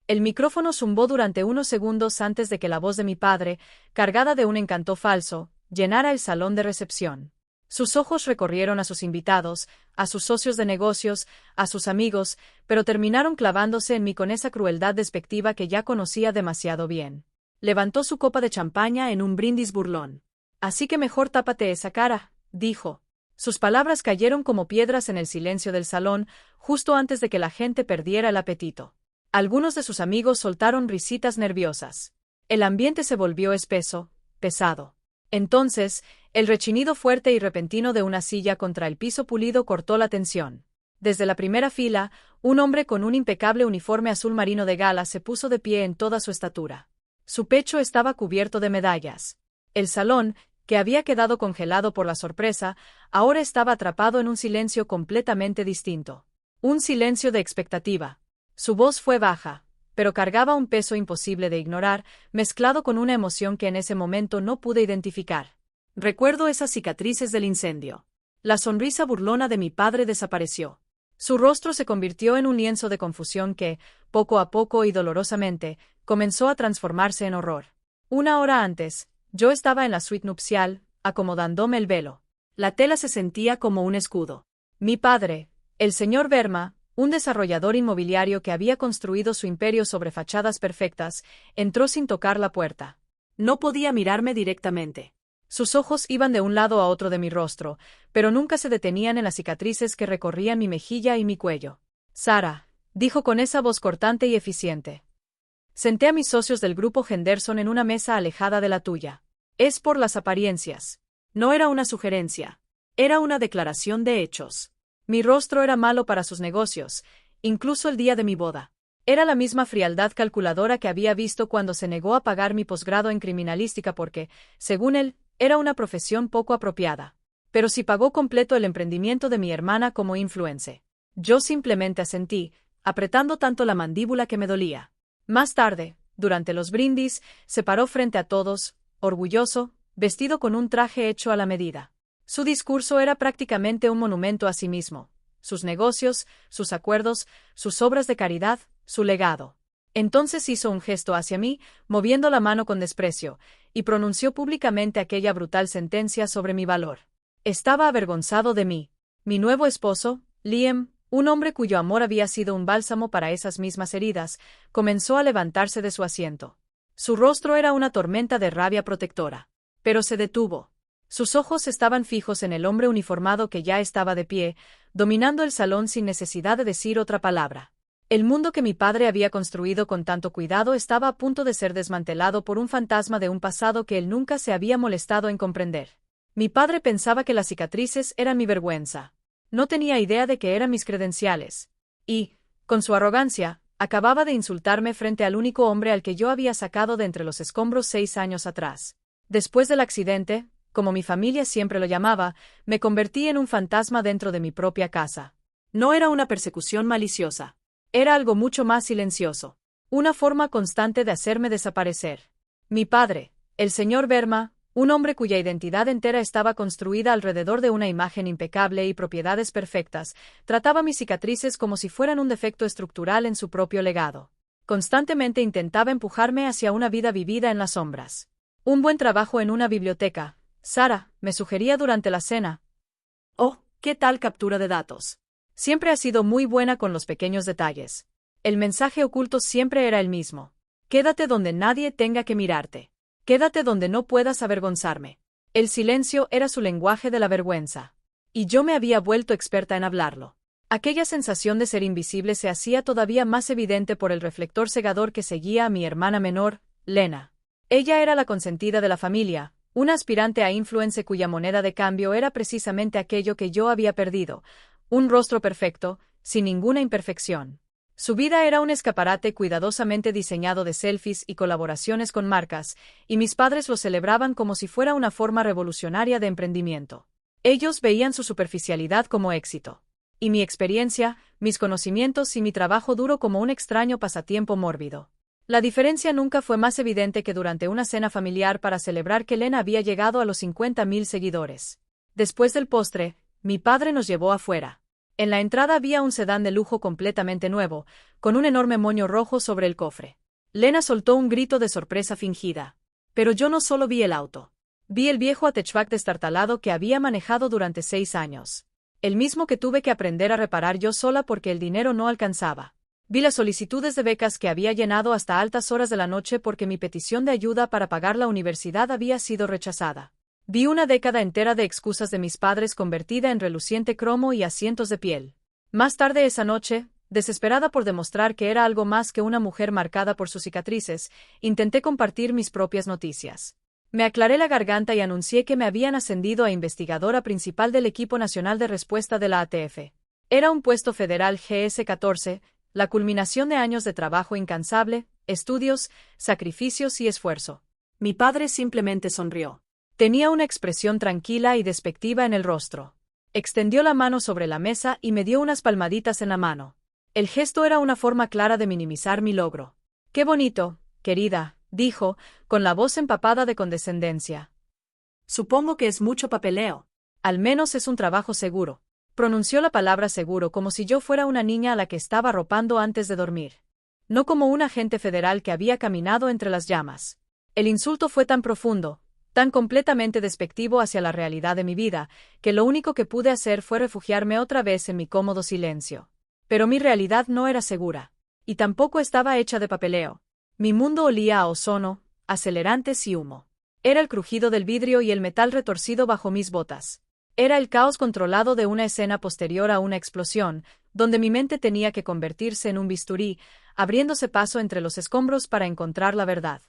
El micrófono zumbó durante unos segundos antes de que la voz de mi padre, cargada de un encanto falso, llenara el salón de recepción. Sus ojos recorrieron a sus invitados, a sus socios de negocios, a sus amigos, pero terminaron clavándose en mí con esa crueldad despectiva que ya conocía demasiado bien. Levantó su copa de champaña en un brindis burlón. «Así que mejor tápate esa cara», dijo. Sus palabras cayeron como piedras en el silencio del salón, justo antes de que la gente perdiera el apetito. Algunos de sus amigos soltaron risitas nerviosas. El ambiente se volvió espeso, pesado. Entonces, el rechinido fuerte y repentino de una silla contra el piso pulido cortó la tensión. Desde la primera fila, un hombre con un impecable uniforme azul marino de gala se puso de pie en toda su estatura. Su pecho estaba cubierto de medallas. El salón, que había quedado congelado por la sorpresa, ahora estaba atrapado en un silencio completamente distinto. Un silencio de expectativa. Su voz fue baja, pero cargaba un peso imposible de ignorar, mezclado con una emoción que en ese momento no pude identificar. Recuerdo esas cicatrices del incendio. La sonrisa burlona de mi padre desapareció. Su rostro se convirtió en un lienzo de confusión que, poco a poco y dolorosamente, comenzó a transformarse en horror. Una hora antes, yo estaba en la suite nupcial, acomodándome el velo. La tela se sentía como un escudo. Mi padre, el señor Verma, un desarrollador inmobiliario que había construido su imperio sobre fachadas perfectas, entró sin tocar la puerta. No podía mirarme directamente. Sus ojos iban de un lado a otro de mi rostro, pero nunca se detenían en las cicatrices que recorrían mi mejilla y mi cuello. «Sara», dijo con esa voz cortante y eficiente. Senté a mis socios del grupo Henderson en una mesa alejada de la tuya. Es por las apariencias. No era una sugerencia. Era una declaración de hechos. Mi rostro era malo para sus negocios, incluso el día de mi boda. Era la misma frialdad calculadora que había visto cuando se negó a pagar mi posgrado en criminalística porque, según él, era una profesión poco apropiada. Pero sí pagó completo el emprendimiento de mi hermana como influencer. Yo simplemente asentí, apretando tanto la mandíbula que me dolía. Más tarde, durante los brindis, se paró frente a todos, orgulloso, vestido con un traje hecho a la medida. Su discurso era prácticamente un monumento a sí mismo. Sus negocios, sus acuerdos, sus obras de caridad, su legado. Entonces hizo un gesto hacia mí, moviendo la mano con desprecio, y pronunció públicamente aquella brutal sentencia sobre mi valor. Estaba avergonzado de mí. Mi nuevo esposo, Liam, un hombre cuyo amor había sido un bálsamo para esas mismas heridas, comenzó a levantarse de su asiento. Su rostro era una tormenta de rabia protectora. Pero se detuvo. Sus ojos estaban fijos en el hombre uniformado que ya estaba de pie, dominando el salón sin necesidad de decir otra palabra. El mundo que mi padre había construido con tanto cuidado estaba a punto de ser desmantelado por un fantasma de un pasado que él nunca se había molestado en comprender. Mi padre pensaba que las cicatrices eran mi vergüenza. No tenía idea de que eran mis credenciales. Y, con su arrogancia, acababa de insultarme frente al único hombre al que yo había sacado de entre los escombros 6 años atrás. Después del accidente, como mi familia siempre lo llamaba, me convertí en un fantasma dentro de mi propia casa. No era una persecución maliciosa. Era algo mucho más silencioso. Una forma constante de hacerme desaparecer. Mi padre, el señor Verma, un hombre cuya identidad entera estaba construida alrededor de una imagen impecable y propiedades perfectas, trataba mis cicatrices como si fueran un defecto estructural en su propio legado. Constantemente intentaba empujarme hacia una vida vivida en las sombras. Un buen trabajo en una biblioteca, Sara, me sugería durante la cena. Oh, ¿qué tal captura de datos? Siempre ha sido muy buena con los pequeños detalles. El mensaje oculto siempre era el mismo. Quédate donde nadie tenga que mirarte. Quédate donde no puedas avergonzarme. El silencio era su lenguaje de la vergüenza. Y yo me había vuelto experta en hablarlo. Aquella sensación de ser invisible se hacía todavía más evidente por el reflector cegador que seguía a mi hermana menor, Lena. Ella era la consentida de la familia, una aspirante a influencer cuya moneda de cambio era precisamente aquello que yo había perdido, un rostro perfecto, sin ninguna imperfección. Su vida era un escaparate cuidadosamente diseñado de selfies y colaboraciones con marcas, y mis padres lo celebraban como si fuera una forma revolucionaria de emprendimiento. Ellos veían su superficialidad como éxito. Y mi experiencia, mis conocimientos y mi trabajo duro como un extraño pasatiempo mórbido. La diferencia nunca fue más evidente que durante una cena familiar para celebrar que Lena había llegado a los 50.000 seguidores. Después del postre, mi padre nos llevó afuera. En la entrada había un sedán de lujo completamente nuevo, con un enorme moño rojo sobre el cofre. Lena soltó un grito de sorpresa fingida. Pero yo no solo vi el auto. Vi el viejo hatchback destartalado que había manejado durante 6 años. El mismo que tuve que aprender a reparar yo sola porque el dinero no alcanzaba. Vi las solicitudes de becas que había llenado hasta altas horas de la noche porque mi petición de ayuda para pagar la universidad había sido rechazada. Vi una década entera de excusas de mis padres convertida en reluciente cromo y asientos de piel. Más tarde esa noche, desesperada por demostrar que era algo más que una mujer marcada por sus cicatrices, intenté compartir mis propias noticias. Me aclaré la garganta y anuncié que me habían ascendido a investigadora principal del Equipo Nacional de Respuesta de la ATF. Era un puesto federal GS-14, la culminación de años de trabajo incansable, estudios, sacrificios y esfuerzo. Mi padre simplemente sonrió. Tenía una expresión tranquila y despectiva en el rostro. Extendió la mano sobre la mesa y me dio unas palmaditas en la mano. El gesto era una forma clara de minimizar mi logro. «Qué bonito, querida», dijo, con la voz empapada de condescendencia. «Supongo que es mucho papeleo. Al menos es un trabajo seguro». Pronunció la palabra seguro como si yo fuera una niña a la que estaba arropando antes de dormir. No como un agente federal que había caminado entre las llamas. El insulto fue tan profundo, tan completamente despectivo hacia la realidad de mi vida, que lo único que pude hacer fue refugiarme otra vez en mi cómodo silencio. Pero mi realidad no era segura. Y tampoco estaba hecha de papeleo. Mi mundo olía a ozono, acelerantes y humo. Era el crujido del vidrio y el metal retorcido bajo mis botas. Era el caos controlado de una escena posterior a una explosión, donde mi mente tenía que convertirse en un bisturí, abriéndose paso entre los escombros para encontrar la verdad.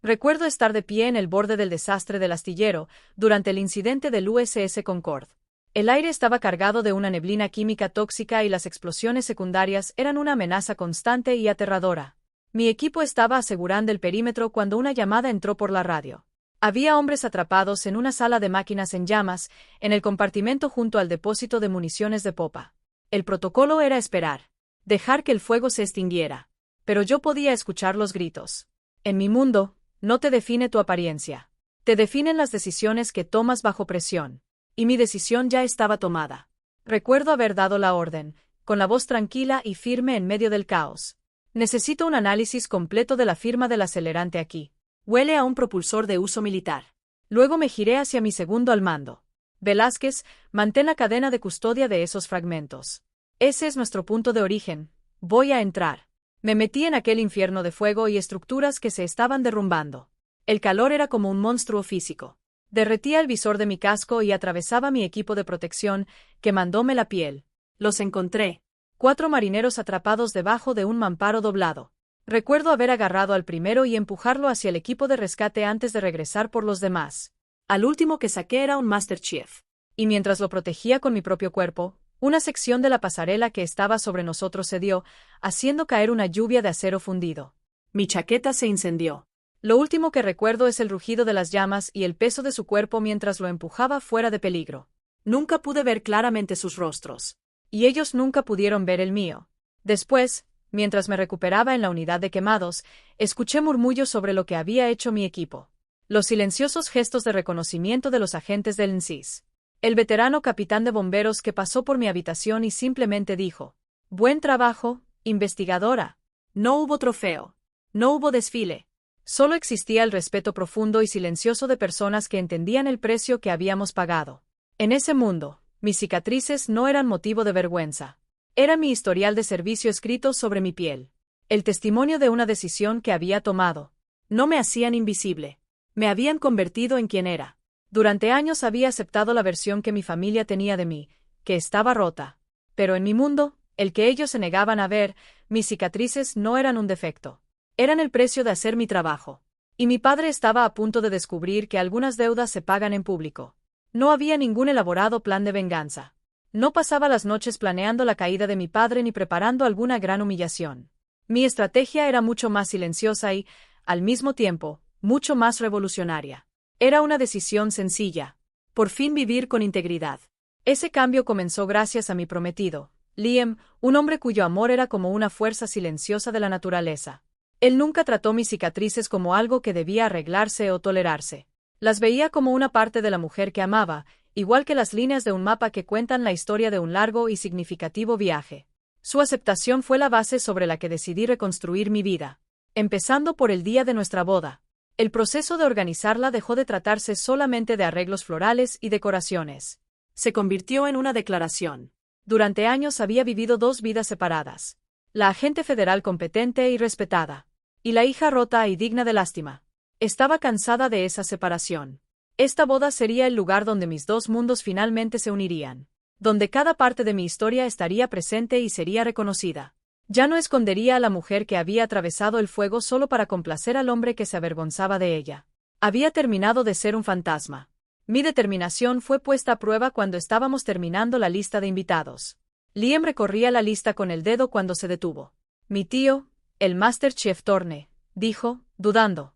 Recuerdo estar de pie en el borde del desastre del astillero, durante el incidente del USS Concord. El aire estaba cargado de una neblina química tóxica y las explosiones secundarias eran una amenaza constante y aterradora. Mi equipo estaba asegurando el perímetro cuando una llamada entró por la radio. Había hombres atrapados en una sala de máquinas en llamas, en el compartimento junto al depósito de municiones de popa. El protocolo era esperar. Dejar que el fuego se extinguiera. Pero yo podía escuchar los gritos. En mi mundo, no te define tu apariencia. Te definen las decisiones que tomas bajo presión. Y mi decisión ya estaba tomada. Recuerdo haber dado la orden, con la voz tranquila y firme en medio del caos. Necesito un análisis completo de la firma del acelerante aquí. Huele a un propulsor de uso militar. Luego me giré hacia mi segundo al mando. Velázquez, mantén la cadena de custodia de esos fragmentos. Ese es nuestro punto de origen. Voy a entrar. Me metí en aquel infierno de fuego y estructuras que se estaban derrumbando. El calor era como un monstruo físico. Derretía el visor de mi casco y atravesaba mi equipo de protección, quemándome la piel. Los encontré. 4 marineros atrapados debajo de un mamparo doblado. Recuerdo haber agarrado al primero y empujarlo hacia el equipo de rescate antes de regresar por los demás. Al último que saqué era un Master Chief. Y mientras lo protegía con mi propio cuerpo, una sección de la pasarela que estaba sobre nosotros cedió, haciendo caer una lluvia de acero fundido. Mi chaqueta se incendió. Lo último que recuerdo es el rugido de las llamas y el peso de su cuerpo mientras lo empujaba fuera de peligro. Nunca pude ver claramente sus rostros. Y ellos nunca pudieron ver el mío. Después, mientras me recuperaba en la unidad de quemados, escuché murmullos sobre lo que había hecho mi equipo. Los silenciosos gestos de reconocimiento de los agentes del NSIS. El veterano capitán de bomberos que pasó por mi habitación y simplemente dijo: «Buen trabajo, investigadora». No hubo trofeo. No hubo desfile. Solo existía el respeto profundo y silencioso de personas que entendían el precio que habíamos pagado. En ese mundo, mis cicatrices no eran motivo de vergüenza. Era mi historial de servicio escrito sobre mi piel. El testimonio de una decisión que había tomado. No me hacían invisible. Me habían convertido en quien era. Durante años había aceptado la versión que mi familia tenía de mí, que estaba rota. Pero en mi mundo, el que ellos se negaban a ver, mis cicatrices no eran un defecto. Eran el precio de hacer mi trabajo. Y mi padre estaba a punto de descubrir que algunas deudas se pagan en público. No había ningún elaborado plan de venganza. No pasaba las noches planeando la caída de mi padre ni preparando alguna gran humillación. Mi estrategia era mucho más silenciosa y, al mismo tiempo, mucho más revolucionaria. Era una decisión sencilla. Por fin vivir con integridad. Ese cambio comenzó gracias a mi prometido, Liam, un hombre cuyo amor era como una fuerza silenciosa de la naturaleza. Él nunca trató mis cicatrices como algo que debía arreglarse o tolerarse. Las veía como una parte de la mujer que amaba, igual que las líneas de un mapa que cuentan la historia de un largo y significativo viaje. Su aceptación fue la base sobre la que decidí reconstruir mi vida. Empezando por el día de nuestra boda. El proceso de organizarla dejó de tratarse solamente de arreglos florales y decoraciones. Se convirtió en una declaración. Durante años había vivido dos vidas separadas. La agente federal competente y respetada. Y la hija rota y digna de lástima. Estaba cansada de esa separación. Esta boda sería el lugar donde mis dos mundos finalmente se unirían. Donde cada parte de mi historia estaría presente y sería reconocida. Ya no escondería a la mujer que había atravesado el fuego solo para complacer al hombre que se avergonzaba de ella. Había terminado de ser un fantasma. Mi determinación fue puesta a prueba cuando estábamos terminando la lista de invitados. Liam recorría la lista con el dedo cuando se detuvo. Mi tío, el Master Chief Thorne, dijo, dudando.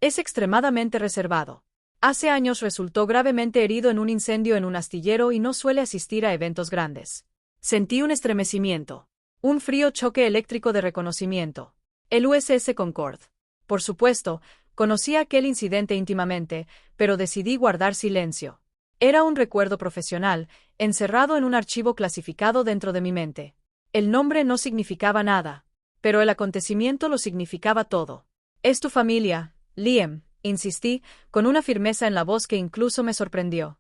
Es extremadamente reservado. Hace años resultó gravemente herido en un incendio en un astillero y no suele asistir a eventos grandes. Sentí un estremecimiento. Un frío choque eléctrico de reconocimiento. El USS Concorde. Por supuesto, conocía aquel incidente íntimamente, pero decidí guardar silencio. Era un recuerdo profesional, encerrado en un archivo clasificado dentro de mi mente. El nombre no significaba nada, pero el acontecimiento lo significaba todo. Es tu familia, Liam, insistí, con una firmeza en la voz que incluso me sorprendió.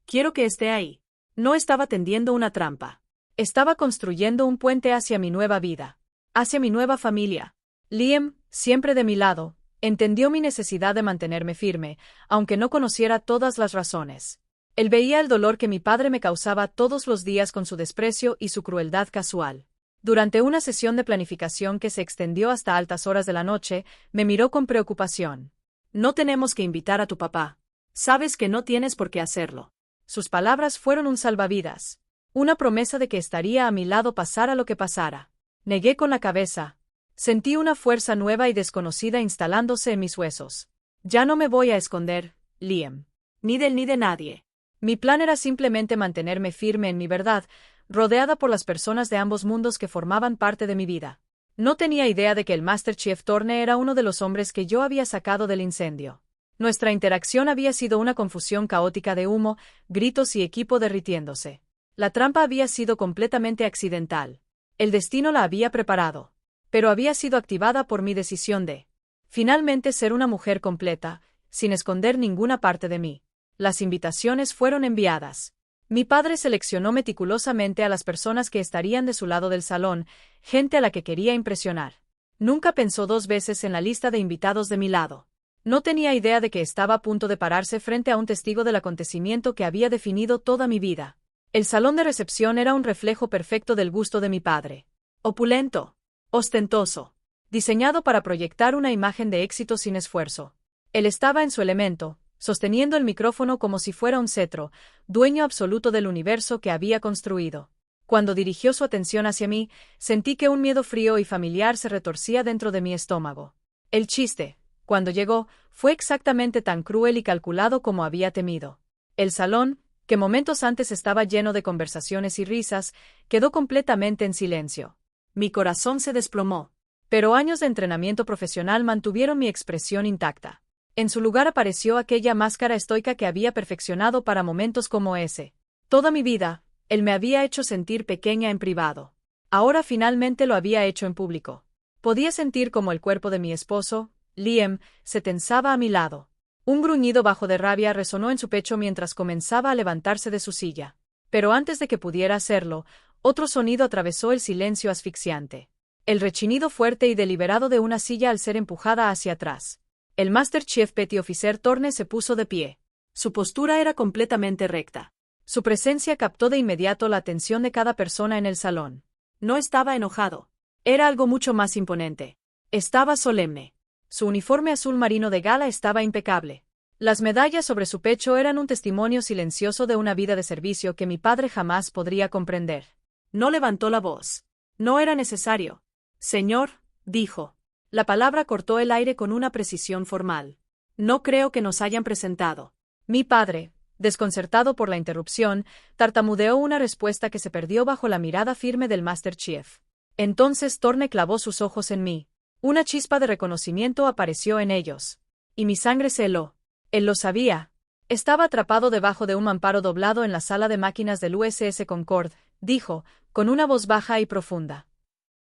Quiero que esté ahí. No estaba tendiendo una trampa. Estaba construyendo un puente hacia mi nueva vida, hacia mi nueva familia. Liam, siempre de mi lado, entendió mi necesidad de mantenerme firme, aunque no conociera todas las razones. Él veía el dolor que mi padre me causaba todos los días con su desprecio y su crueldad casual. Durante una sesión de planificación que se extendió hasta altas horas de la noche, me miró con preocupación. No tenemos que invitar a tu papá. Sabes que no tienes por qué hacerlo. Sus palabras fueron un salvavidas. Una promesa de que estaría a mi lado pasara lo que pasara. Negué con la cabeza. Sentí una fuerza nueva y desconocida instalándose en mis huesos. Ya no me voy a esconder, Liam. Ni de él ni de nadie. Mi plan era simplemente mantenerme firme en mi verdad, rodeada por las personas de ambos mundos que formaban parte de mi vida. No tenía idea de que el Master Chief Thorne era uno de los hombres que yo había sacado del incendio. Nuestra interacción había sido una confusión caótica de humo, gritos y equipo derritiéndose. La trampa había sido completamente accidental. El destino la había preparado. Pero había sido activada por mi decisión de, finalmente, ser una mujer completa, sin esconder ninguna parte de mí. Las invitaciones fueron enviadas. Mi padre seleccionó meticulosamente a las personas que estarían de su lado del salón, gente a la que quería impresionar. Nunca pensó dos veces en la lista de invitados de mi lado. No tenía idea de que estaba a punto de pararse frente a un testigo del acontecimiento que había definido toda mi vida. El salón de recepción era un reflejo perfecto del gusto de mi padre. Opulento. Ostentoso. Diseñado para proyectar una imagen de éxito sin esfuerzo. Él estaba en su elemento, sosteniendo el micrófono como si fuera un cetro, dueño absoluto del universo que había construido. Cuando dirigió su atención hacia mí, sentí que un miedo frío y familiar se retorcía dentro de mi estómago. El chiste, cuando llegó, fue exactamente tan cruel y calculado como había temido. El salón, que momentos antes estaba lleno de conversaciones y risas, quedó completamente en silencio. Mi corazón se desplomó. Pero años de entrenamiento profesional mantuvieron mi expresión intacta. En su lugar apareció aquella máscara estoica que había perfeccionado para momentos como ese. Toda mi vida, él me había hecho sentir pequeña en privado. Ahora finalmente lo había hecho en público. Podía sentir como el cuerpo de mi esposo, Liam, se tensaba a mi lado. Un gruñido bajo de rabia resonó en su pecho mientras comenzaba a levantarse de su silla. Pero antes de que pudiera hacerlo, otro sonido atravesó el silencio asfixiante. El rechinido fuerte y deliberado de una silla al ser empujada hacia atrás. El Master Chief Petty Officer Thorne se puso de pie. Su postura era completamente recta. Su presencia captó de inmediato la atención de cada persona en el salón. No estaba enojado. Era algo mucho más imponente. Estaba solemne. Su uniforme azul marino de gala estaba impecable. Las medallas sobre su pecho eran un testimonio silencioso de una vida de servicio que mi padre jamás podría comprender. No levantó la voz. No era necesario. Señor, dijo. La palabra cortó el aire con una precisión formal. No creo que nos hayan presentado. Mi padre, desconcertado por la interrupción, tartamudeó una respuesta que se perdió bajo la mirada firme del Master Chief. Entonces Thorne clavó sus ojos en mí. Una chispa de reconocimiento apareció en ellos. Y mi sangre se heló. Él lo sabía. Estaba atrapado debajo de un mamparo doblado en la sala de máquinas del USS Concord, dijo, con una voz baja y profunda.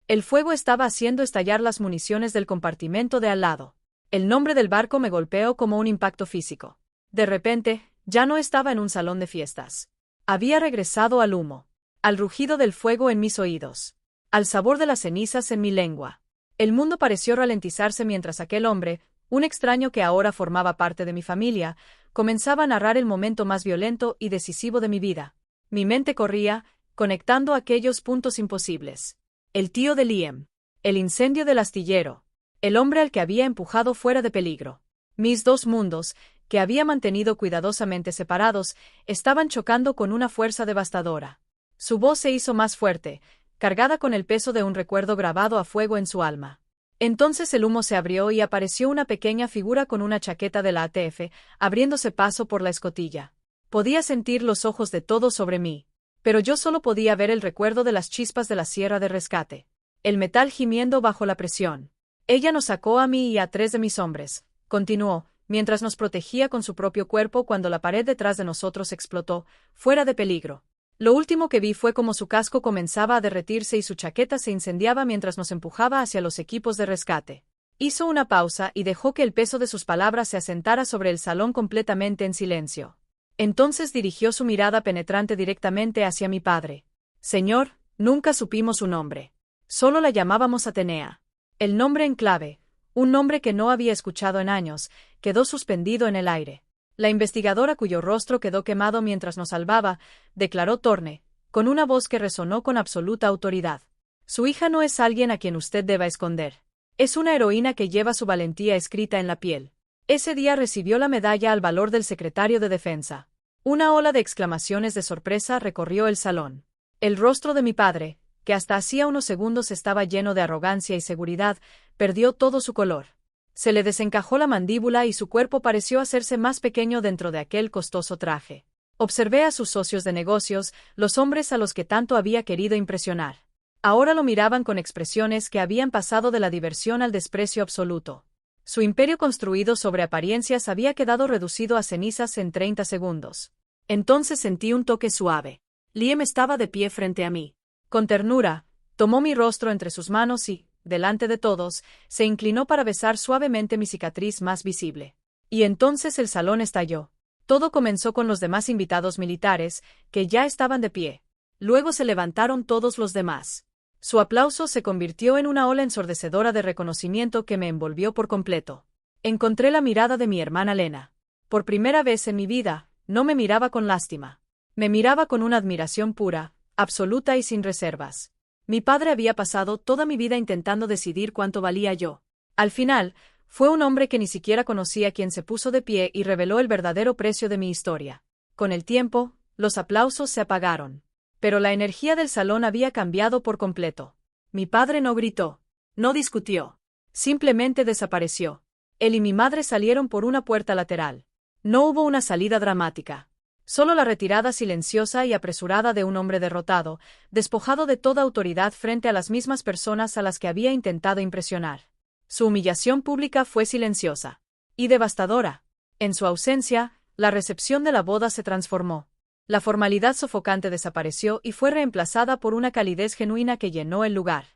El fuego estaba haciendo estallar las municiones del compartimento de al lado. El nombre del barco me golpeó como un impacto físico. De repente, ya no estaba en un salón de fiestas. Había regresado al humo, al rugido del fuego en mis oídos, al sabor de las cenizas en mi lengua. El mundo pareció ralentizarse mientras aquel hombre, un extraño que ahora formaba parte de mi familia, comenzaba a narrar el momento más violento y decisivo de mi vida. Mi mente corría, conectando aquellos puntos imposibles. El tío de Liam. El incendio del astillero. El hombre al que había empujado fuera de peligro. Mis dos mundos, que había mantenido cuidadosamente separados, estaban chocando con una fuerza devastadora. Su voz se hizo más fuerte, cargada con el peso de un recuerdo grabado a fuego en su alma. Entonces el humo se abrió y apareció una pequeña figura con una chaqueta de la ATF, abriéndose paso por la escotilla. Podía sentir los ojos de todos sobre mí, pero yo solo podía ver el recuerdo de las chispas de la sierra de rescate. El metal gimiendo bajo la presión. Ella nos sacó a mí y a 3 de mis hombres, continuó, mientras nos protegía con su propio cuerpo cuando la pared detrás de nosotros explotó, fuera de peligro. Lo último que vi fue cómo su casco comenzaba a derretirse y su chaqueta se incendiaba mientras nos empujaba hacia los equipos de rescate. Hizo una pausa y dejó que el peso de sus palabras se asentara sobre el salón completamente en silencio. Entonces dirigió su mirada penetrante directamente hacia mi padre. Señor, nunca supimos su nombre. Solo la llamábamos Atenea. El nombre en clave, un nombre que no había escuchado en años, quedó suspendido en el aire. La investigadora cuyo rostro quedó quemado mientras nos salvaba, declaró Thorne, con una voz que resonó con absoluta autoridad. Su hija no es alguien a quien usted deba esconder. Es una heroína que lleva su valentía escrita en la piel. Ese día recibió la medalla al valor del secretario de Defensa. Una ola de exclamaciones de sorpresa recorrió el salón. El rostro de mi padre, que hasta hacía unos segundos estaba lleno de arrogancia y seguridad, perdió todo su color. Se le desencajó la mandíbula y su cuerpo pareció hacerse más pequeño dentro de aquel costoso traje. Observé a sus socios de negocios, los hombres a los que tanto había querido impresionar. Ahora lo miraban con expresiones que habían pasado de la diversión al desprecio absoluto. Su imperio construido sobre apariencias había quedado reducido a cenizas en 30 segundos. Entonces sentí un toque suave. Liam estaba de pie frente a mí. Con ternura, tomó mi rostro entre sus manos y, delante de todos, se inclinó para besar suavemente mi cicatriz más visible. Y entonces el salón estalló. Todo comenzó con los demás invitados militares, que ya estaban de pie. Luego se levantaron todos los demás. Su aplauso se convirtió en una ola ensordecedora de reconocimiento que me envolvió por completo. Encontré la mirada de mi hermana Lena. Por primera vez en mi vida, no me miraba con lástima. Me miraba con una admiración pura, absoluta y sin reservas. Mi padre había pasado toda mi vida intentando decidir cuánto valía yo. Al final, fue un hombre que ni siquiera conocía quien se puso de pie y reveló el verdadero precio de mi historia. Con el tiempo, los aplausos se apagaron. Pero la energía del salón había cambiado por completo. Mi padre no gritó, no discutió. Simplemente desapareció. Él y mi madre salieron por una puerta lateral. No hubo una salida dramática. Solo la retirada silenciosa y apresurada de un hombre derrotado, despojado de toda autoridad frente a las mismas personas a las que había intentado impresionar. Su humillación pública fue silenciosa y devastadora. En su ausencia, la recepción de la boda se transformó. La formalidad sofocante desapareció y fue reemplazada por una calidez genuina que llenó el lugar.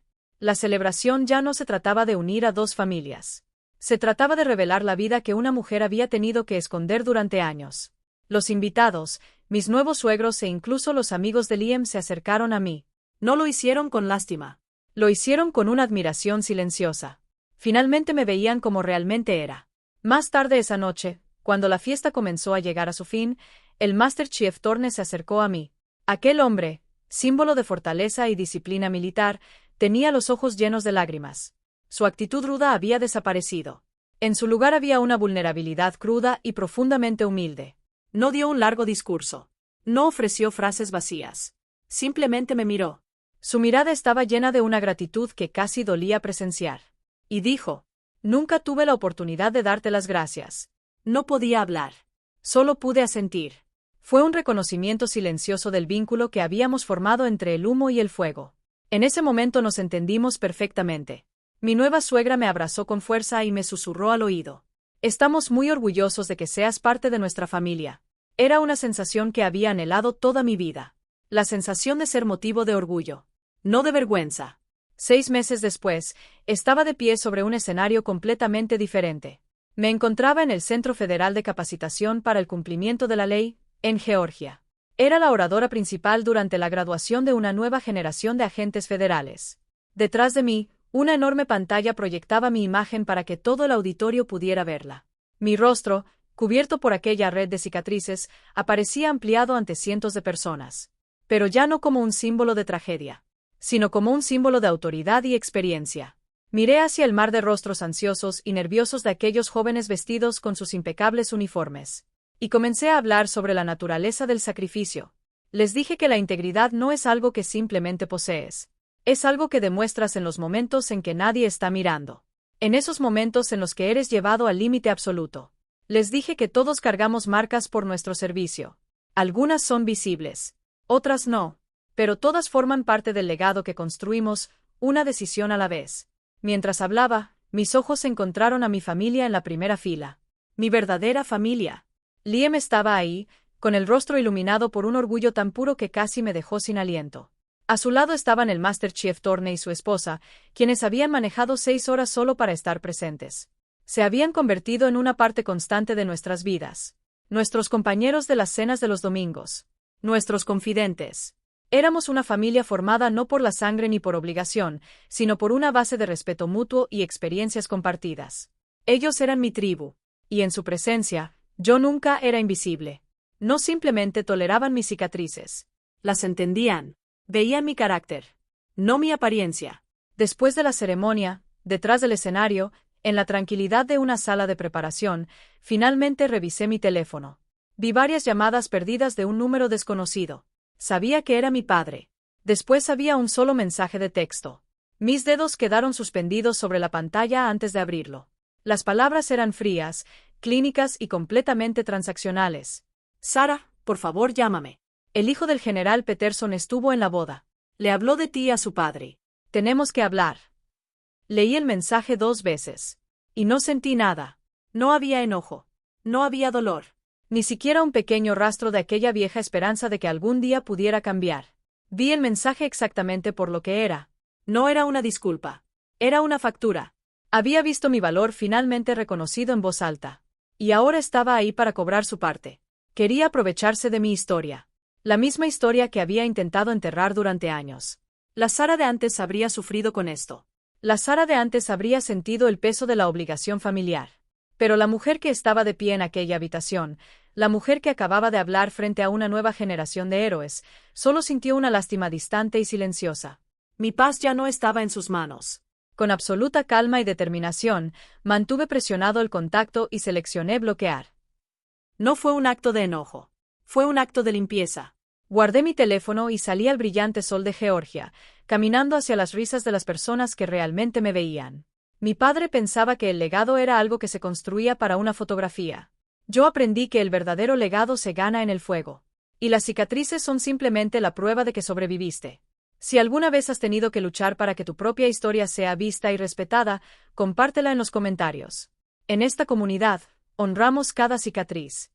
La celebración ya no se trataba de unir a dos familias. Se trataba de revelar la vida que una mujer había tenido que esconder durante años. Los invitados, mis nuevos suegros e incluso los amigos de Liam se acercaron a mí. No lo hicieron con lástima. Lo hicieron con una admiración silenciosa. Finalmente me veían como realmente era. Más tarde esa noche, cuando la fiesta comenzó a llegar a su fin, el Master Chief Thorne se acercó a mí. Aquel hombre, símbolo de fortaleza y disciplina militar, tenía los ojos llenos de lágrimas. Su actitud ruda había desaparecido. En su lugar había una vulnerabilidad cruda y profundamente humilde. No dio un largo discurso. No ofreció frases vacías. Simplemente me miró. Su mirada estaba llena de una gratitud que casi dolía presenciar. Y dijo, nunca tuve la oportunidad de darte las gracias. No podía hablar. Solo pude asentir. Fue un reconocimiento silencioso del vínculo que habíamos formado entre el humo y el fuego. En ese momento nos entendimos perfectamente. Mi nueva suegra me abrazó con fuerza y me susurró al oído. Estamos muy orgullosos de que seas parte de nuestra familia. Era una sensación que había anhelado toda mi vida. La sensación de ser motivo de orgullo, no de vergüenza. 6 meses después, estaba de pie sobre un escenario completamente diferente. Me encontraba en el Centro Federal de Capacitación para el Cumplimiento de la Ley, en Georgia. Era la oradora principal durante la graduación de una nueva generación de agentes federales. Detrás de mí, una enorme pantalla proyectaba mi imagen para que todo el auditorio pudiera verla. Mi rostro, cubierto por aquella red de cicatrices, aparecía ampliado ante cientos de personas. Pero ya no como un símbolo de tragedia, sino como un símbolo de autoridad y experiencia. Miré hacia el mar de rostros ansiosos y nerviosos de aquellos jóvenes vestidos con sus impecables uniformes. Y comencé a hablar sobre la naturaleza del sacrificio. Les dije que la integridad no es algo que simplemente posees. Es algo que demuestras en los momentos en que nadie está mirando. En esos momentos en los que eres llevado al límite absoluto. Les dije que todos cargamos marcas por nuestro servicio. Algunas son visibles, otras no, pero todas forman parte del legado que construimos, una decisión a la vez. Mientras hablaba, mis ojos encontraron a mi familia en la primera fila. Mi verdadera familia. Liam estaba ahí, con el rostro iluminado por un orgullo tan puro que casi me dejó sin aliento. A su lado estaban el Master Chief Thorne y su esposa, quienes habían manejado 6 horas solo para estar presentes. Se habían convertido en una parte constante de nuestras vidas. Nuestros compañeros de las cenas de los domingos. Nuestros confidentes. Éramos una familia formada no por la sangre ni por obligación, sino por una base de respeto mutuo y experiencias compartidas. Ellos eran mi tribu, y en su presencia, yo nunca era invisible. No simplemente toleraban mis cicatrices. Las entendían. Veían mi carácter. No mi apariencia. Después de la ceremonia, detrás del escenario, en la tranquilidad de una sala de preparación, finalmente revisé mi teléfono. Vi varias llamadas perdidas de un número desconocido. Sabía que era mi padre. Después había un solo mensaje de texto. Mis dedos quedaron suspendidos sobre la pantalla antes de abrirlo. Las palabras eran frías, clínicas y completamente transaccionales. Sara, por favor llámame. El hijo del general Peterson estuvo en la boda. Le habló de ti a su padre. Tenemos que hablar. Leí el mensaje 2 veces. Y no sentí nada. No había enojo. No había dolor. Ni siquiera un pequeño rastro de aquella vieja esperanza de que algún día pudiera cambiar. Vi el mensaje exactamente por lo que era. No era una disculpa. Era una factura. Había visto mi valor finalmente reconocido en voz alta. Y ahora estaba ahí para cobrar su parte. Quería aprovecharse de mi historia. La misma historia que había intentado enterrar durante años. La Sara de antes habría sufrido con esto. La Sara de antes habría sentido el peso de la obligación familiar. Pero la mujer que estaba de pie en aquella habitación, la mujer que acababa de hablar frente a una nueva generación de héroes, solo sintió una lástima distante y silenciosa. Mi paz ya no estaba en sus manos. Con absoluta calma y determinación, mantuve presionado el contacto y seleccioné bloquear. No fue un acto de enojo. Fue un acto de limpieza. Guardé mi teléfono y salí al brillante sol de Georgia, caminando hacia las risas de las personas que realmente me veían. Mi padre pensaba que el legado era algo que se construía para una fotografía. Yo aprendí que el verdadero legado se gana en el fuego. Y las cicatrices son simplemente la prueba de que sobreviviste. Si alguna vez has tenido que luchar para que tu propia historia sea vista y respetada, compártela en los comentarios. En esta comunidad, honramos cada cicatriz.